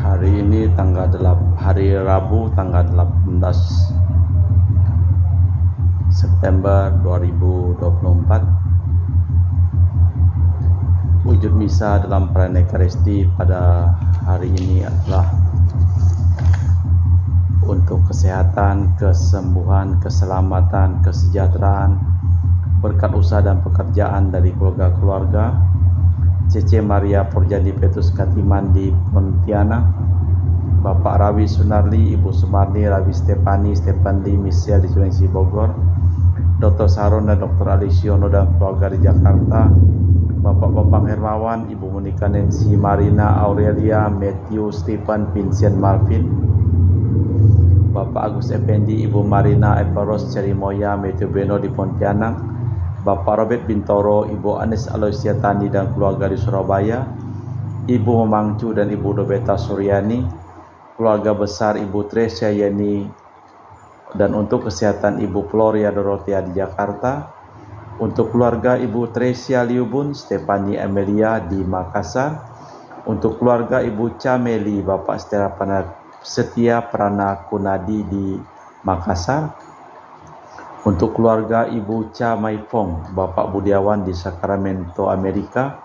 Hari ini hari Rabu tanggal 18 September 2024. Wujud misa dalam perayaan Ekaristi pada hari ini adalah untuk kesehatan, kesembuhan, keselamatan, kesejahteraan, berkat usaha dan pekerjaan dari keluarga-keluarga Cece Maria Porjadi Petrus Katiman di Pontianak, Bapak Rawi Sunarli, Ibu Sumarni, Rawi Stepanli, Michelle di Sulawesi Bogor, Dr. Saron dan Dr. Alisiono dan keluarga di Jakarta, Bapak Bambang Hermawan, Ibu Monika Nancy, Marina, Aurelia, Matthew, Stephen, Vincent, Marvin, Bapak Agus Effendi, Ibu Marina, Eparos, Cerimoya, Matthew Beno di Pontianak, Bapak Robert Bintoro, Ibu Anis Aloysia Tani dan keluarga di Surabaya, Ibu Memangcu dan Ibu Dobeta Suryani, keluarga besar Ibu Tresia Yeni, dan untuk kesehatan Ibu Floria Dorothea di Jakarta, untuk keluarga Ibu Tresia Liubun, Stefani Amelia di Makassar, untuk keluarga Ibu Cameli, Bapak Setia Prana Kunadi di Makassar, untuk keluarga Ibu Cha Maifong, Bapak Budiawan di Sacramento, Amerika,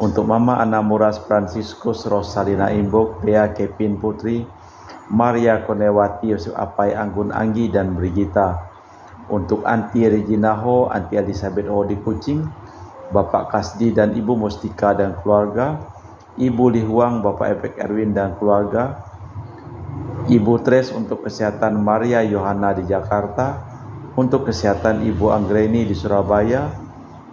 untuk Mama Ana Muras Franciscus Rosalina Imbok, Bea Kevin Putri, Maria Konewati, Yosef Apai Anggun Anggi dan Brigita, untuk Anti Regina Ho, Anti Elizabeth Ho di Kucing, Bapak Kasdi dan Ibu Mustika dan keluarga, Ibu Lihuang, Bapak Epek Erwin dan keluarga, Ibu Tres untuk kesehatan Maria Yohana di Jakarta, untuk kesehatan Ibu Anggreni di Surabaya,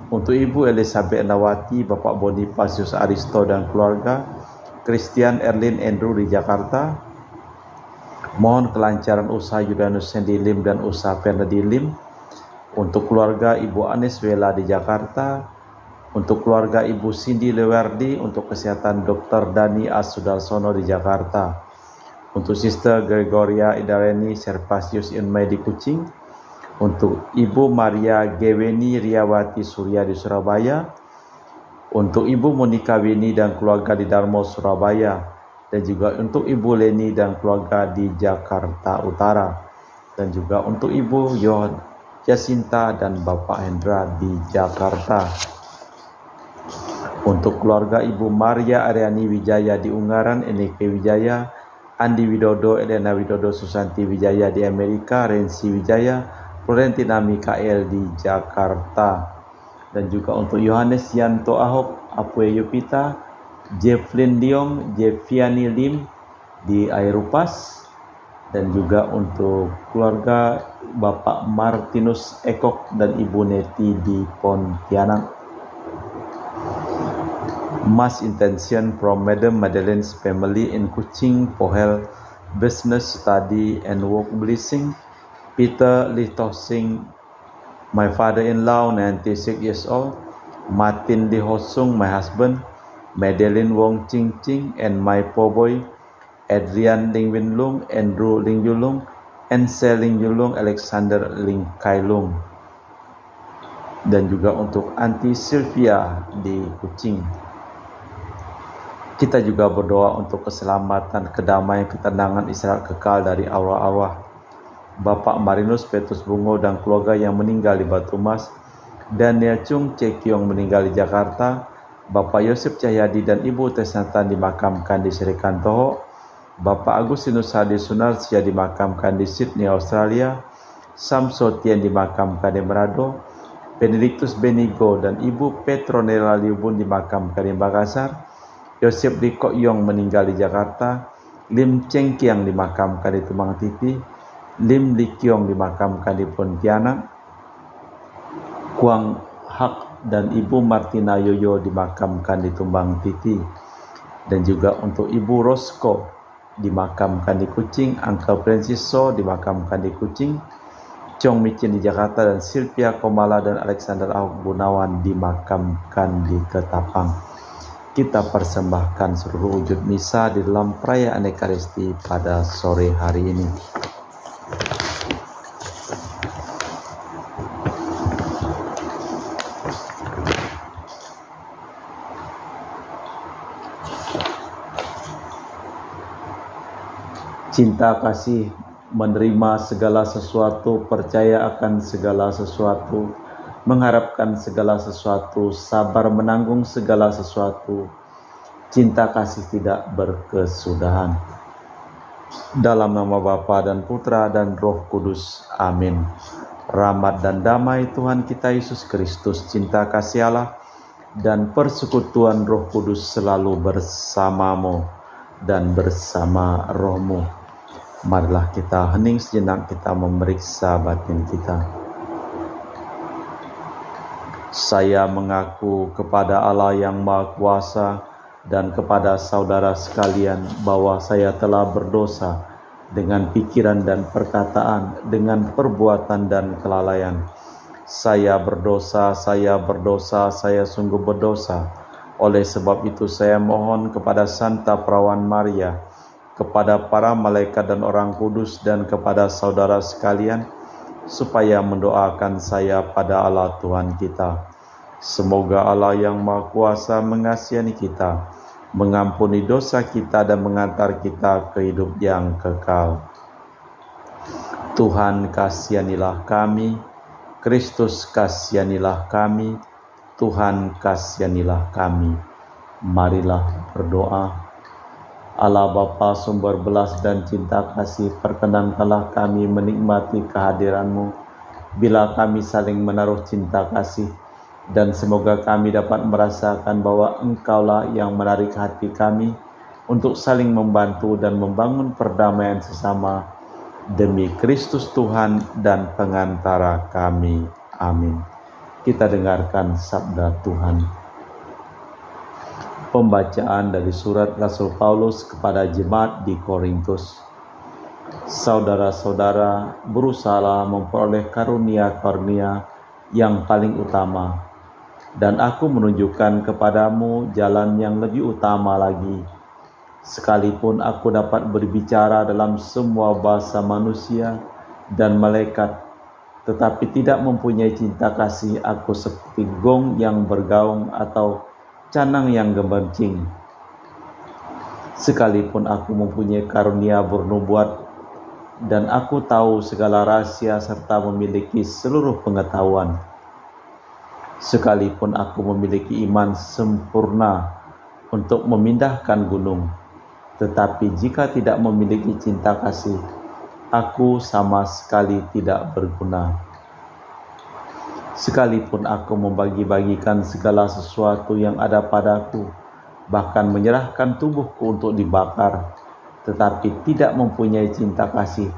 untuk Ibu Elizabeth Nawati, Bapak Bonifasius Aristo dan keluarga, Christian Erlin Andrew di Jakarta. Mohon kelancaran usaha Yudanus Sendi Lim dan usaha Fernandi Lim. Untuk keluarga Ibu Anis Wela di Jakarta, untuk keluarga Ibu Cindy Lewardi, untuk kesehatan Dr. Dani Asudarsono di Jakarta, untuk Sister Gregoria Idareni Servasius Inmai di Kucing, untuk Ibu Maria Geweni Riawati Surya di Surabaya, untuk Ibu Monika Wini dan keluarga di Darmo Surabaya, dan juga untuk Ibu Leni dan keluarga di Jakarta Utara, dan juga untuk Ibu Jacinta dan Bapak Hendra di Jakarta, untuk keluarga Ibu Maria Aryani Wijaya di Ungaran, Eneke Wijaya, Andi Widodo, Elena Widodo, Susanti Wijaya di Amerika, Rensi Wijaya, Florentina Mikael di Jakarta, dan juga untuk Yohanes Yanto Ahok, Apue Yupita, Jefflin Diong, Jeffiani Lim di Airupas, dan juga untuk keluarga Bapak Martinus Ekok dan Ibu Neti di Pontianak. Mass intention from Madam Madeleine's family in Kuching for health, business, study, and work blessing. Peter Litoh Singh, my father-in-law, 96 years old. Martin Lee Hosung, my husband. Madeline Wong Ching Ching, and my poor boy. Adrian Ling Win Lung, Andrew Ling Yulung, Ansel Ling Yulung, Alexander Ling Kai Lung. Dan juga untuk Auntie Sylvia di Kucing. Kita juga berdoa untuk keselamatan, kedamaian, ketenangan, istirahat kekal dari arwah-arwah Bapak Marinus Petrus Bungo dan keluarga yang meninggal di Batu Mas, Daniel Chung Cekiong meninggal di Jakarta, Bapak Yosef Cahyadi dan Ibu Tesnatan dimakamkan di Serikantoho, Bapak Agustinus Hadi Sunarsya dimakamkan di Sydney, Australia, Samsotien dimakamkan di Manado, Benedictus Benigo dan Ibu Petronella Liubun dimakamkan di Makassar, Yosef Liko Yong meninggal di Jakarta, Lim Cheng Kiang dimakamkan di Tumang Titi, Lim Li Kiong dimakamkan di Pontianak, Kuang Hak dan Ibu Martina Yoyo dimakamkan di Tumbang Titi, dan juga untuk Ibu Rosko dimakamkan di Kucing, Uncle Francisco dimakamkan di Kucing, Chong Micin di Jakarta, dan Sylvia Komala dan Alexander Ahok Gunawan dimakamkan di Ketapang. Kita persembahkan seluruh wujud misa di dalam perayaan Ekaristi pada sore hari ini. Cinta kasih menerima segala sesuatu, percaya akan segala sesuatu, mengharapkan segala sesuatu, sabar menanggung segala sesuatu. Cinta kasih tidak berkesudahan. Dalam nama Bapa dan Putra dan Roh Kudus. Amin. Rahmat dan damai Tuhan kita Yesus Kristus, cinta kasih Allah, dan persekutuan Roh Kudus selalu bersamamu dan bersama rohmu. Marilah kita hening sejenak, kita memeriksa batin kita. Saya mengaku kepada Allah yang Maha Kuasa dan kepada saudara sekalian bahwa saya telah berdosa dengan pikiran dan perkataan, dengan perbuatan dan kelalaian. Saya berdosa, saya sungguh berdosa. Oleh sebab itu saya mohon kepada Santa Perawan Maria, kepada para malaikat dan orang kudus, dan kepada saudara sekalian, supaya mendoakan saya pada Allah Tuhan kita. Semoga Allah yang Maha Kuasa mengasihi kita, mengampuni dosa kita, dan mengantar kita ke hidup yang kekal. Tuhan kasihanilah kami, Kristus kasihanilah kami, Tuhan kasihanilah kami. Marilah berdoa. Allah Bapa sumber belas dan cinta kasih, perkenankanlah kami menikmati kehadiran-Mu bila kami saling menaruh cinta kasih, dan semoga kami dapat merasakan bahwa Engkaulah yang menarik hati kami untuk saling membantu dan membangun perdamaian sesama demi Kristus Tuhan dan pengantara kami. Amin. Kita dengarkan sabda Tuhan. Pembacaan dari surat Rasul Paulus kepada jemaat di Korintus. Saudara-saudara, berusahalah memperoleh karunia-karunia yang paling utama, dan aku menunjukkan kepadamu jalan yang lebih utama lagi. Sekalipun aku dapat berbicara dalam semua bahasa manusia dan malaikat, tetapi tidak mempunyai cinta kasih, aku seperti gong yang bergaung atau canang yang gemercing. Sekalipun aku mempunyai karunia bernubuat, dan aku tahu segala rahasia serta memiliki seluruh pengetahuan, sekalipun aku memiliki iman sempurna untuk memindahkan gunung, tetapi jika tidak memiliki cinta kasih, aku sama sekali tidak berguna. Sekalipun aku membagi-bagikan segala sesuatu yang ada padaku, bahkan menyerahkan tubuhku untuk dibakar, tetapi tidak mempunyai cinta kasih,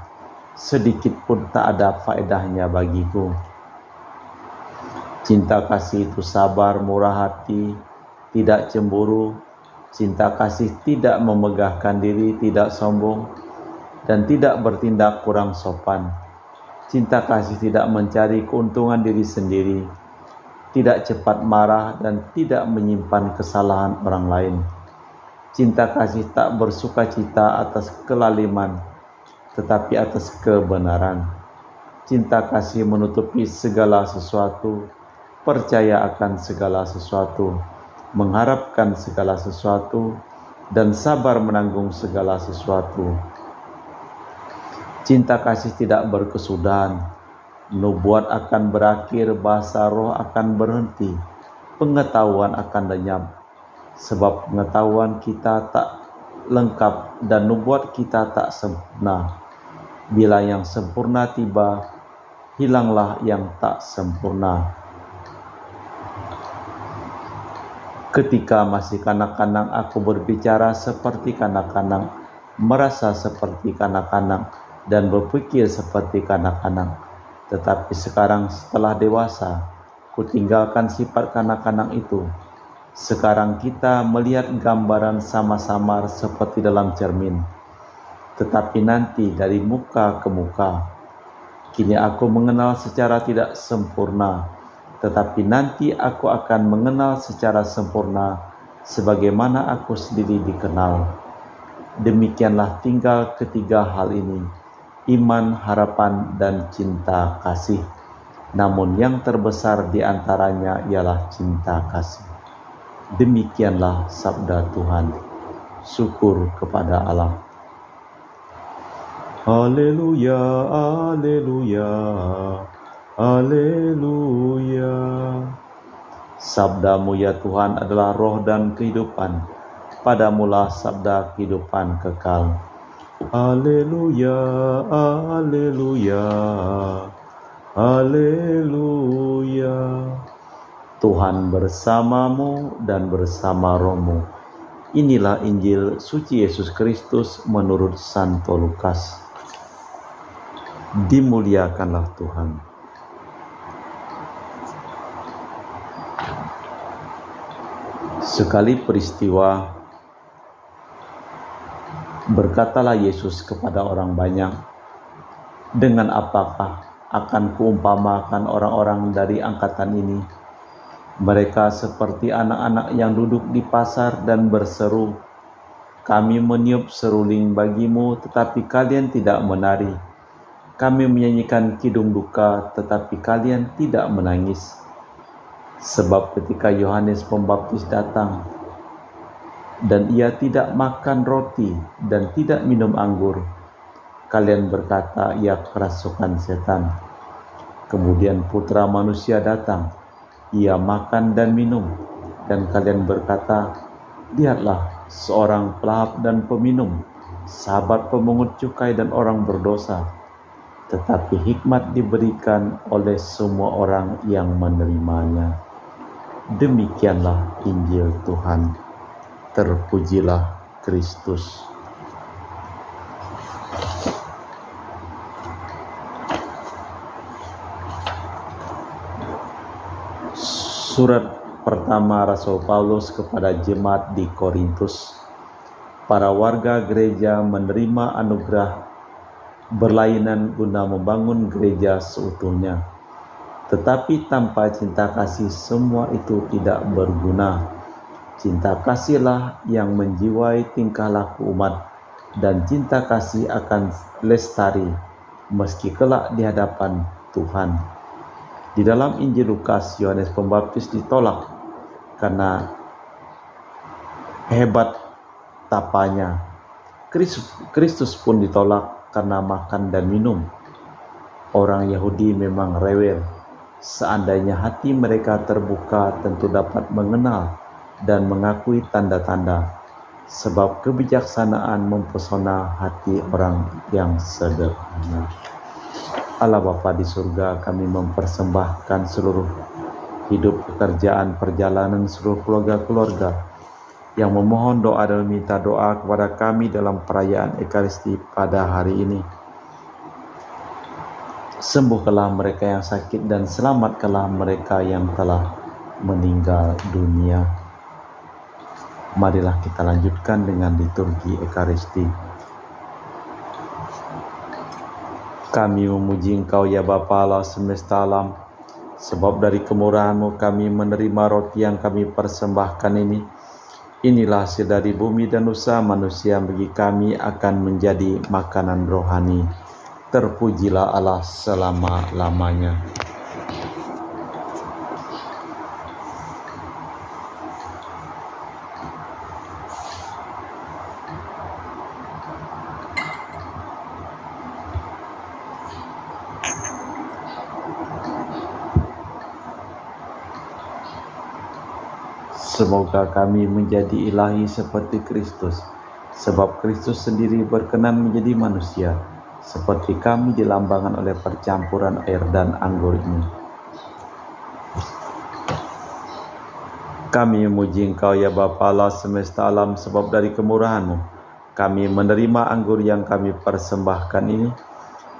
sedikit pun tak ada faedahnya bagiku. Cinta kasih itu sabar, murah hati, tidak cemburu. Cinta kasih tidak memegahkan diri, tidak sombong, dan tidak bertindak kurang sopan. Cinta kasih tidak mencari keuntungan diri sendiri, tidak cepat marah, dan tidak menyimpan kesalahan orang lain. Cinta kasih tak bersuka cita atas kelaliman, tetapi atas kebenaran. Cinta kasih menutupi segala sesuatu, percaya akan segala sesuatu, mengharapkan segala sesuatu, dan sabar menanggung segala sesuatu. Cinta kasih tidak berkesudahan. Nubuat akan berakhir, bahasa roh akan berhenti, pengetahuan akan lenyap. Sebab pengetahuan kita tak lengkap dan nubuat kita tak sempurna. Bila yang sempurna tiba, hilanglah yang tak sempurna. Ketika masih kanak-kanak, aku berbicara seperti kanak-kanak, merasa seperti kanak-kanak, dan berpikir seperti kanak-kanak. Tetapi sekarang setelah dewasa, kutinggalkan sifat kanak-kanak itu. Sekarang kita melihat gambaran sama-sama seperti dalam cermin, tetapi nanti dari muka ke muka. Kini aku mengenal secara tidak sempurna, tetapi nanti aku akan mengenal secara sempurna sebagaimana aku sendiri dikenal. Demikianlah tinggal ketiga hal ini: iman, harapan, dan cinta kasih. Namun yang terbesar di antaranya ialah cinta kasih. Demikianlah sabda Tuhan. Syukur kepada Allah. Haleluya, haleluya, haleluya. Sabdamu ya Tuhan adalah roh dan kehidupan. Padamulah sabda kehidupan kekal. Haleluya, haleluya, haleluya. Tuhan bersamamu dan bersama rohmu. Inilah Injil suci Yesus Kristus menurut Santo Lukas. Dimuliakanlah Tuhan. Sekali peristiwa, berkatalah Yesus kepada orang banyak, "Dengan apakah akan kuumpamakan orang-orang dari angkatan ini? Mereka seperti anak-anak yang duduk di pasar dan berseru, 'Kami meniup seruling bagimu, tetapi kalian tidak menari. Kami menyanyikan kidung duka, tetapi kalian tidak menangis.' Sebab ketika Yohanes Pembaptis datang, dan ia tidak makan roti dan tidak minum anggur, kalian berkata ia kerasukan setan. Kemudian Putra Manusia datang, ia makan dan minum, dan kalian berkata, lihatlah seorang pelahap dan peminum, sahabat pemungut cukai dan orang berdosa. Tetapi hikmat diberikan oleh semua orang yang menerimanya." Demikianlah Injil Tuhan. Terpujilah Kristus. Surat pertama Rasul Paulus kepada jemaat di Korintus. Para warga gereja menerima anugerah berlainan guna membangun gereja seutuhnya. Tetapi tanpa cinta kasih semua itu tidak berguna. Cinta kasihlah yang menjiwai tingkah laku umat, dan cinta kasih akan lestari meski kelak di hadapan Tuhan. Di dalam Injil Lukas, Yohanes Pembaptis ditolak karena hebat tapanya. Kristus pun ditolak karena makan dan minum. Orang Yahudi memang rewel. Seandainya hati mereka terbuka, tentu dapat mengenal dan mengakui tanda-tanda, sebab kebijaksanaan mempesona hati orang yang sederhana. Allah Bapa di surga, kami mempersembahkan seluruh hidup, pekerjaan, perjalanan seluruh keluarga-keluarga yang memohon doa dan meminta doa kepada kami dalam perayaan Ekaristi pada hari ini. Sembuhkanlah mereka yang sakit dan selamatkanlah mereka yang telah meninggal dunia. Marilah kita lanjutkan dengan liturgi Ekaristi. Kami memuji Engkau ya Bapa Allah semesta alam, sebab dari kemurahan-Mu kami menerima roti yang kami persembahkan ini. Inilah hasil dari bumi dan usaha manusia bagi kami akan menjadi makanan rohani. Terpujilah Allah selama-lamanya. Semoga kami menjadi ilahi seperti Kristus, sebab Kristus sendiri berkenan menjadi manusia, seperti kami dilambangkan oleh percampuran air dan anggur ini. Kami memuji Engkau ya Bapa Allah semesta alam, sebab dari kemurahan-Mu kami menerima anggur yang kami persembahkan ini.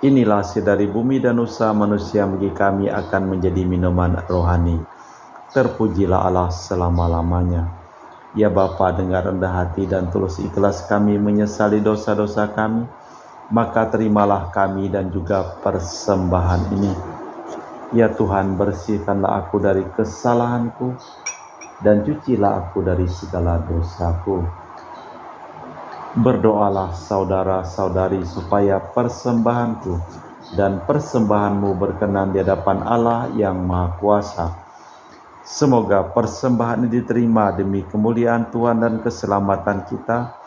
Inilah hasil dari bumi dan usaha manusia bagi kami akan menjadi minuman rohani. Terpujilah Allah selama-lamanya. Ya Bapa, dengar rendah hati dan tulus ikhlas kami menyesali dosa-dosa kami, maka terimalah kami dan juga persembahan ini. Ya Tuhan, bersihkanlah aku dari kesalahanku dan cucilah aku dari segala dosaku. Berdoalah saudara-saudari supaya persembahanku dan persembahanmu berkenan di hadapan Allah yang Maha Kuasa. Semoga persembahan ini diterima demi kemuliaan Tuhan dan keselamatan kita,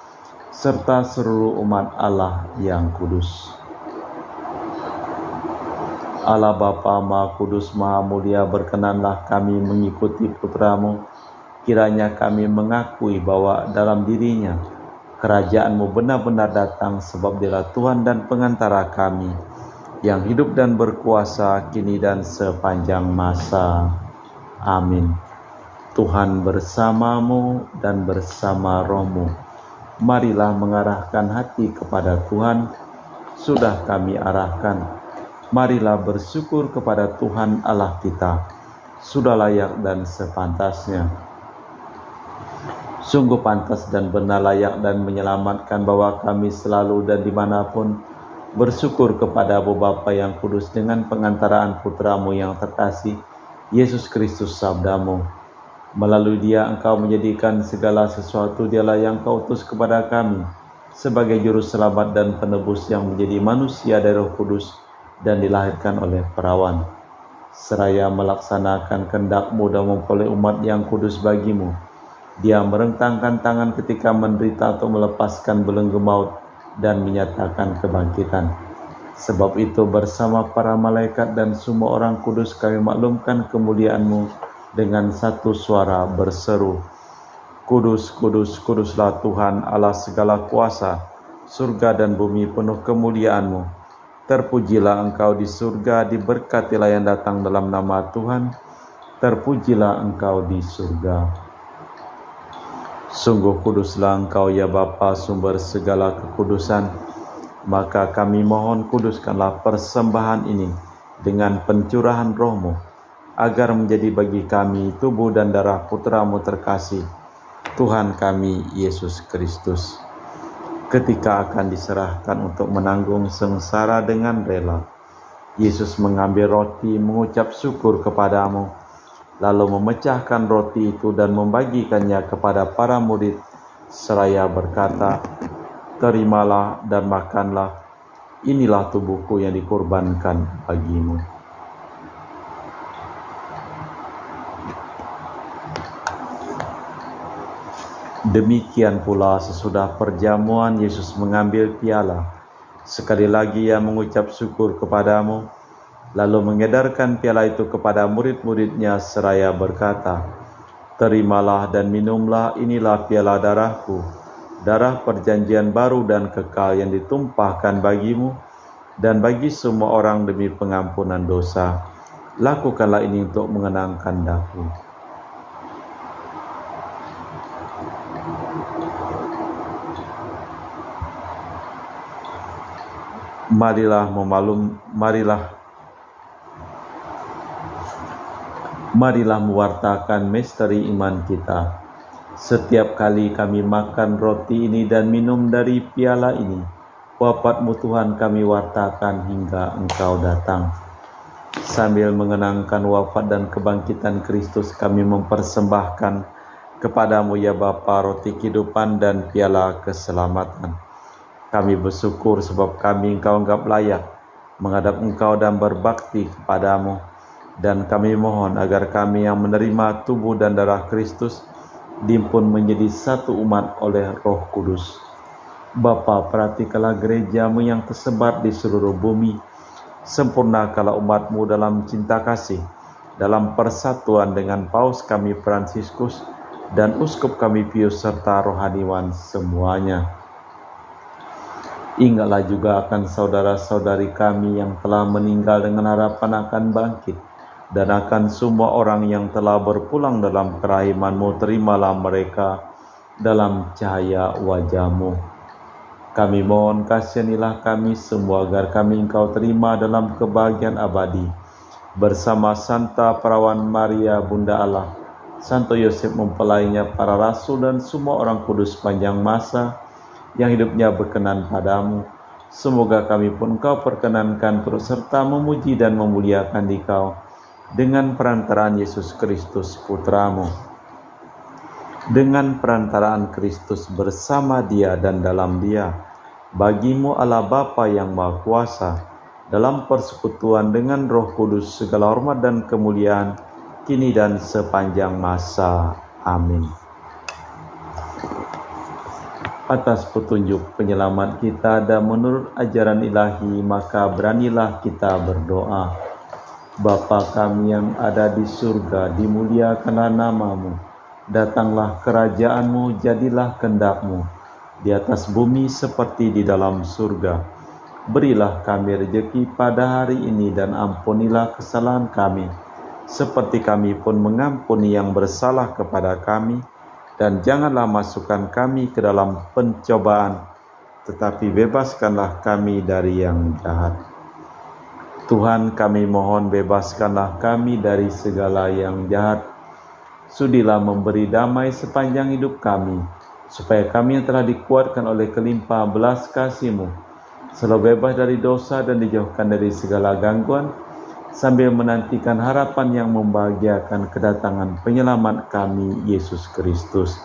serta seluruh umat Allah yang kudus. Allah Bapa Maha Kudus Maha Mulia, berkenanlah kami mengikuti Putra-Mu. Kiranya kami mengakui bahwa dalam dirinya kerajaan-Mu benar-benar datang, sebab Dialah Tuhan dan pengantara kami, yang hidup dan berkuasa kini dan sepanjang masa. Amin. Tuhan bersamamu dan bersama rohmu. Marilah mengarahkan hati kepada Tuhan. Sudah kami arahkan. Marilah bersyukur kepada Tuhan Allah kita. Sudah layak dan sepantasnya. Sungguh pantas dan benar, layak dan menyelamatkan bahwa kami selalu dan dimanapun bersyukur kepada-Mu Bapa yang kudus, dengan pengantaraan Putra-Mu yang terkasih, Yesus Kristus Sabda-Mu. Melalui Dia Engkau menjadikan segala sesuatu. Dialah yang Kau utus kepada kami sebagai juru selamat dan penebus, yang menjadi manusia dari Roh Kudus dan dilahirkan oleh perawan. Seraya melaksanakan kehendak-Mu dan memperoleh umat yang kudus bagi-Mu, Dia merentangkan tangan ketika menderita untuk melepaskan belenggu maut dan menyatakan kebangkitan. Sebab itu bersama para malaikat dan semua orang kudus kami maklumkan kemuliaan-Mu dengan satu suara berseru, Kudus, kudus, kuduslah Tuhan Allah segala kuasa, surga dan bumi penuh kemuliaan-Mu. Terpujilah Engkau di surga, diberkatilah yang datang dalam nama Tuhan, terpujilah Engkau di surga. Sungguh kuduslah Engkau ya Bapa, sumber segala kekudusan. Maka kami mohon, kuduskanlah persembahan ini dengan pencurahan Roh-Mu, agar menjadi bagi kami tubuh dan darah Putra-Mu terkasih, Tuhan kami Yesus Kristus. Ketika akan diserahkan untuk menanggung sengsara dengan rela, Yesus mengambil roti, mengucap syukur kepada-Mu, lalu memecahkan roti itu dan membagikannya kepada para murid, seraya berkata, Terimalah dan makanlah, inilah tubuhku yang dikorbankan bagimu. Demikian pula sesudah perjamuan, Yesus mengambil piala. Sekali lagi Ia mengucap syukur kepada-Mu, lalu mengedarkan piala itu kepada murid-murid-Nya seraya berkata, Terimalah dan minumlah, inilah piala darah-Ku, darah perjanjian baru dan kekal yang ditumpahkan bagimu dan bagi semua orang demi pengampunan dosa. Lakukanlah ini untuk mengenangkan Daku. Marilah mewartakan misteri iman kita. Setiap kali kami makan roti ini dan minum dari piala ini, wafat-Mu Tuhan kami wartakan hingga Engkau datang. Sambil mengenangkan wafat dan kebangkitan Kristus, kami mempersembahkan kepada-Mu ya Bapa roti kehidupan dan piala keselamatan. Kami bersyukur sebab kami Engkau anggap layak menghadap Engkau dan berbakti kepada-Mu. Dan kami mohon agar kami yang menerima tubuh dan darah Kristus dihimpun menjadi satu umat oleh Roh Kudus. Bapa, perhatikanlah gereja-Mu yang tersebar di seluruh bumi. Sempurnakanlah umat-Mu dalam cinta kasih, dalam persatuan dengan Paus kami Fransiskus dan Uskup kami Pius serta rohaniwan semuanya. Ingatlah juga akan saudara-saudari kami yang telah meninggal dengan harapan akan bangkit, dan akan semua orang yang telah berpulang dalam kerahiman-Mu. Terimalah mereka dalam cahaya wajah-Mu. Kami mohon, kasihanilah kami semua agar kami Engkau terima dalam kebahagiaan abadi bersama Santa Perawan Maria Bunda Allah, Santo Yosef mempelainya, para rasul dan semua orang kudus panjang masa yang hidupnya berkenan padamu. Semoga kami pun Engkau perkenankan turut serta memuji dan memuliakan Dikau dengan perantaraan Yesus Kristus Putra-Mu. Dengan perantaraan Kristus, bersama Dia dan dalam Dia, bagi-Mu Allah Bapa yang Maha Kuasa, dalam persekutuan dengan Roh Kudus, segala hormat dan kemuliaan kini dan sepanjang masa. Amin. Atas petunjuk penyelamat kita dan menurut ajaran ilahi, maka beranilah kita berdoa. Bapa kami yang ada di surga, dimuliakanlah nama-Mu. Datanglah kerajaan-Mu, jadilah kehendak-Mu, di atas bumi seperti di dalam surga. Berilah kami rejeki pada hari ini dan ampunilah kesalahan kami, seperti kami pun mengampuni yang bersalah kepada kami. Dan janganlah masukkan kami ke dalam pencobaan, tetapi bebaskanlah kami dari yang jahat. Tuhan, kami mohon bebaskanlah kami dari segala yang jahat. Sudilah memberi damai sepanjang hidup kami, supaya kami yang telah dikuatkan oleh kelimpahan belas kasih-Mu selalu bebas dari dosa dan dijauhkan dari segala gangguan, sambil menantikan harapan yang membahagiakan kedatangan penyelamat kami, Yesus Kristus.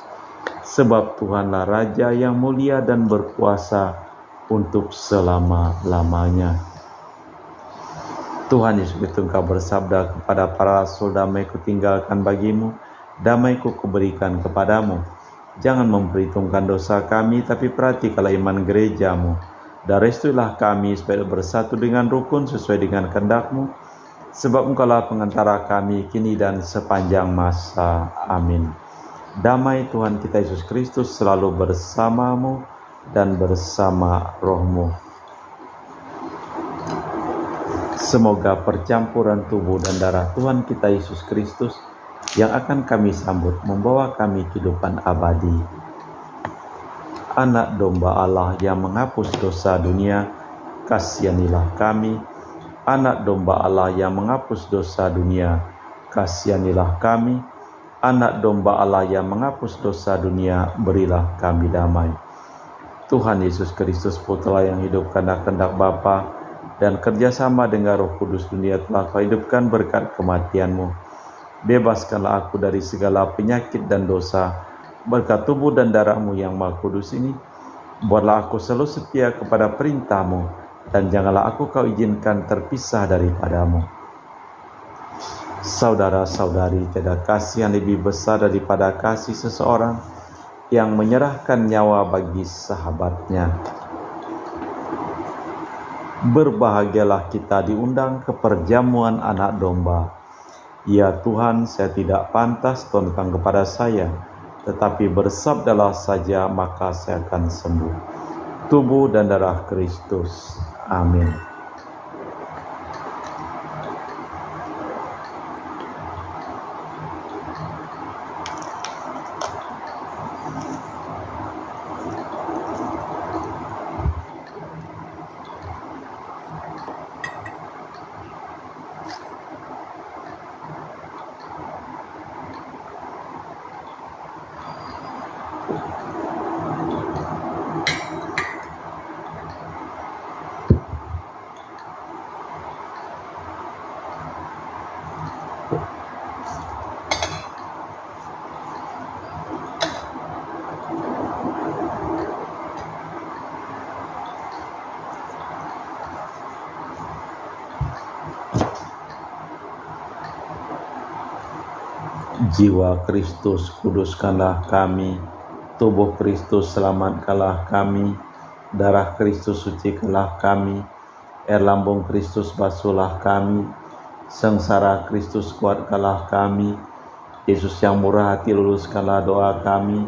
Sebab Tuhanlah Raja yang mulia dan berkuasa untuk selama-lamanya. Tuhan Yesus Kristus, Engkau bersabda kepada para rasul, damai kutinggalkan bagimu, damai kuberikan kepadamu. Jangan memperhitungkan dosa kami, tapi perhatikanlah iman gereja-Mu. Dan restuilah kami supaya bersatu dengan rukun sesuai dengan kehendak-Mu, sebab Engkaulah pengantara kami kini dan sepanjang masa. Amin. Damai Tuhan kita Yesus Kristus selalu bersamamu dan bersama rohmu. Semoga percampuran tubuh dan darah Tuhan kita Yesus Kristus yang akan kami sambut membawa kami kehidupan abadi. Anak domba Allah yang menghapus dosa dunia, kasihanilah kami. Anak domba Allah yang menghapus dosa dunia, kasihanilah kami. Anak domba Allah yang menghapus dosa dunia, berilah kami damai. Tuhan Yesus Kristus, Putra yang hidupkan kehendak Bapa dan kerjasama dengan Roh Kudus, dunia telah Kau hidupkan berkat kematian-Mu. Bebaskanlah aku dari segala penyakit dan dosa, berkat tubuh dan darah-Mu yang Maha Kudus ini. Buatlah aku selalu setia kepada perintah-Mu, dan janganlah aku Kau izinkan terpisah daripada-Mu. Saudara-saudari, tiada kasih yang lebih besar daripada kasih seseorang yang menyerahkan nyawa bagi sahabatnya. Berbahagialah kita diundang ke perjamuan anak domba. Ya Tuhan, saya tidak pantas tundukkan kepada saya, tetapi bersabdalah saja, maka saya akan sembuh. Tubuh dan darah Kristus. Amin. Jiwa Kristus, kuduskanlah kami. Tubuh Kristus, selamatkanlah kami. Darah Kristus, sucikanlah kami. Air lambung Kristus, basuhlah kami. Sengsara Kristus, kuatkanlah kami. Yesus yang murah hati, luluskanlah doa kami.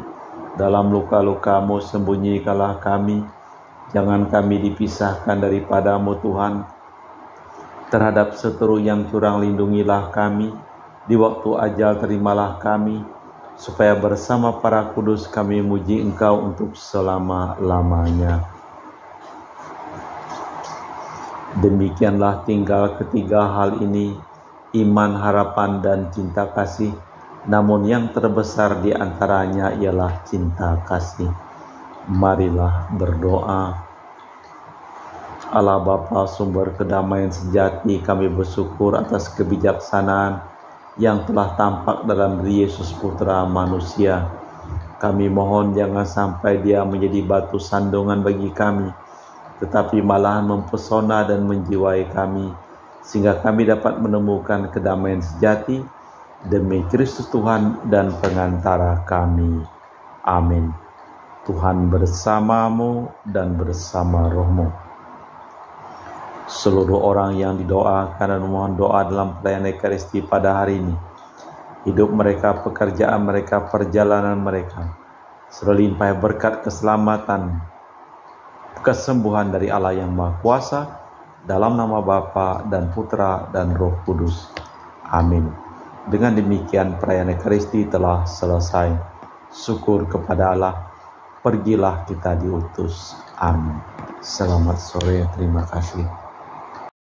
Dalam luka-luka-Mu, sembunyikanlah kami. Jangan kami dipisahkan daripada-Mu, Tuhan. Terhadap seteru yang curang, lindungilah kami. Di waktu ajal terimalah kami, supaya bersama para kudus kami muji Engkau untuk selama-lamanya. Demikianlah tinggal ketiga hal ini, iman, harapan, dan cinta kasih. Namun yang terbesar di antaranya ialah cinta kasih. Marilah berdoa. Allah Bapa, sumber kedamaian sejati, kami bersyukur atas kebijaksanaan yang telah tampak dalam diri Yesus Putra manusia. Kami mohon jangan sampai Dia menjadi batu sandungan bagi kami, tetapi malahan mempesona dan menjiwai kami, sehingga kami dapat menemukan kedamaian sejati demi Kristus Tuhan dan pengantara kami. Amin. Tuhan bersamamu dan bersama rohmu. seluruh orang yang didoakan dan memohon doa dalam perayaan Ekaristi pada hari ini, hidup mereka, pekerjaan mereka, perjalanan mereka, serlimpah berkat keselamatan, kesembuhan dari Allah yang Maha Kuasa, dalam nama Bapa dan Putra dan Roh Kudus. Amin. Dengan demikian perayaan Ekaristi telah selesai. Syukur kepada Allah. Pergilah kita diutus. Amin. Selamat sore. Terima kasih.